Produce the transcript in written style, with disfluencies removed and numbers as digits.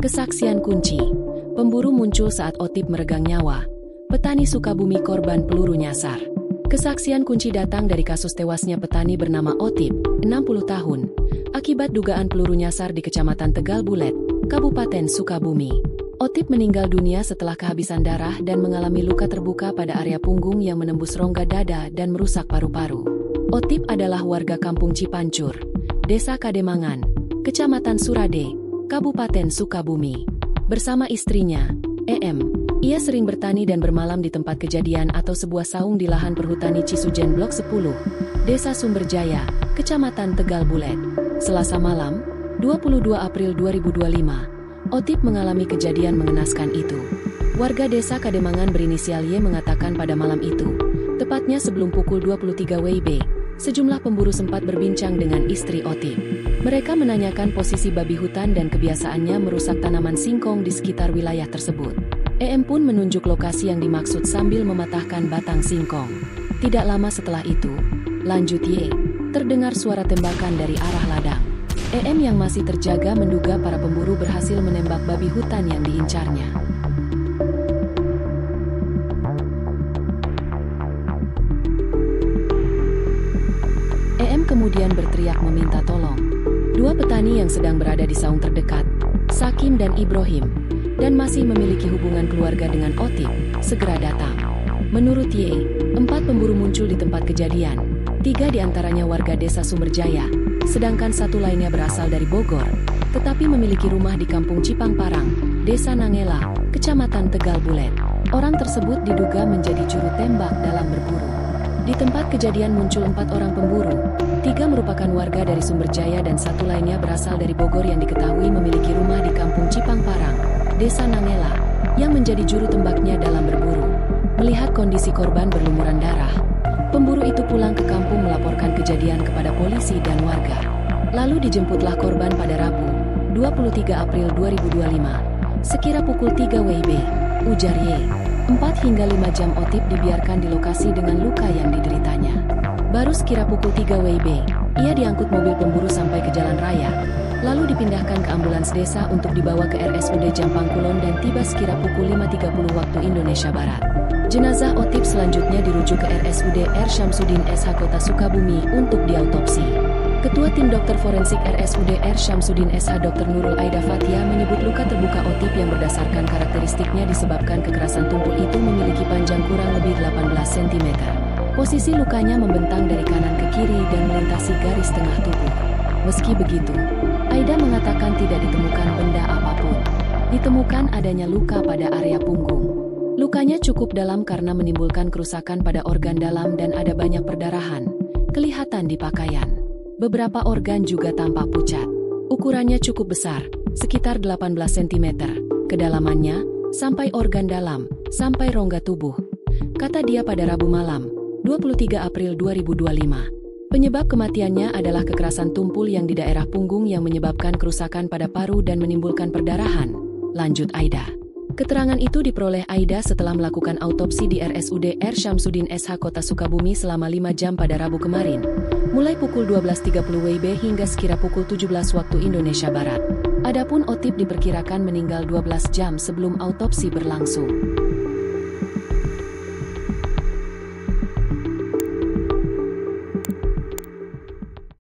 Kesaksian kunci. Pemburu muncul saat Otip meregang nyawa. Petani Sukabumi korban peluru nyasar. Kesaksian kunci datang dari kasus tewasnya petani bernama Otip, 60 tahun, akibat dugaan peluru nyasar di Kecamatan Tegal Bulet, Kabupaten Sukabumi. Otip meninggal dunia setelah kehabisan darah dan mengalami luka terbuka pada area punggung yang menembus rongga dada dan merusak paru-paru. Otip adalah warga Kampung Cipancur, Desa Kademangan, Kecamatan Surade, Kabupaten Sukabumi. Bersama istrinya, EM, ia sering bertani dan bermalam di tempat kejadian atau sebuah saung di lahan perhutani Cisujen Blok 10, Desa Sumberjaya, Kecamatan Tegal Bulet. Selasa malam, 22 April 2025, Otip mengalami kejadian mengenaskan itu. Warga Desa Kademangan berinisial Y mengatakan pada malam itu, tepatnya sebelum pukul 23 WIB, sejumlah pemburu sempat berbincang dengan istri Otip. Mereka menanyakan posisi babi hutan dan kebiasaannya merusak tanaman singkong di sekitar wilayah tersebut. EM pun menunjuk lokasi yang dimaksud sambil mematahkan batang singkong. Tidak lama setelah itu, lanjut Y, terdengar suara tembakan dari arah ladang. EM yang masih terjaga menduga para pemburu berhasil menembak babi hutan yang diincarnya. EM kemudian berteriak meminta tolong. Dua petani yang sedang berada di saung terdekat, Sakim dan Ibrahim, dan masih memiliki hubungan keluarga dengan Otip, segera datang. Menurut Y, 4 pemburu muncul di tempat kejadian, 3 diantaranya warga Desa Sumberjaya, sedangkan 1 lainnya berasal dari Bogor, tetapi memiliki rumah di Kampung Cipangparang, Desa Nangela, Kecamatan Tegal Bulet. Orang tersebut diduga menjadi juru tembak dalam berburu. Di tempat kejadian muncul 4 orang pemburu, 3 merupakan warga dari Sumberjaya dan 1 lainnya berasal dari Bogor yang diketahui memiliki rumah di Kampung Cipangparang, Desa Nangela, yang menjadi juru tembaknya dalam berburu. Melihat kondisi korban berlumuran darah, pemburu itu pulang ke kampung melaporkan kejadian kepada polisi dan warga. Lalu dijemputlah korban pada Rabu, 23 April 2025, sekira pukul 3 WIB, ujar Y. 4 hingga 5 jam Otip dibiarkan di lokasi dengan luka yang dideritanya. Baru sekira pukul 3 WIB, ia diangkut mobil pemburu sampai ke jalan raya, lalu dipindahkan ke ambulans desa untuk dibawa ke RSUD Jampangkulon dan tiba sekira pukul 5.30 waktu Indonesia Barat. Jenazah Otip selanjutnya dirujuk ke RSUD R. Syamsuddin SH Kota Sukabumi untuk diautopsi. Ketua Tim Dokter Forensik RSUD R. Syamsuddin SH Dr. Nurul Aida Fathia menyebut luka terbuka Otip yang berdasarkan karakteristiknya disebabkan kekerasan tumpul itu memiliki panjang kurang lebih 18 cm. Posisi lukanya membentang dari kanan ke kiri dan melintasi garis tengah tubuh. Meski begitu, Aida mengatakan tidak ditemukan benda apapun. Ditemukan adanya luka pada area punggung. Lukanya cukup dalam karena menimbulkan kerusakan pada organ dalam dan ada banyak perdarahan, kelihatan di pakaian. Beberapa organ juga tampak pucat. Ukurannya cukup besar, sekitar 18 cm, kedalamannya, sampai organ dalam, sampai rongga tubuh. Kata dia pada Rabu malam, 23 April 2025. Penyebab kematiannya adalah kekerasan tumpul yang di daerah punggung yang menyebabkan kerusakan pada paru dan menimbulkan perdarahan, lanjut Aida. Keterangan itu diperoleh Aida setelah melakukan autopsi di RSUD R. Syamsuddin SH Kota Sukabumi selama 5 jam pada Rabu kemarin, mulai pukul 12.30 WIB hingga sekira pukul 17 waktu Indonesia Barat. Adapun Otip diperkirakan meninggal 12 jam sebelum autopsi berlangsung.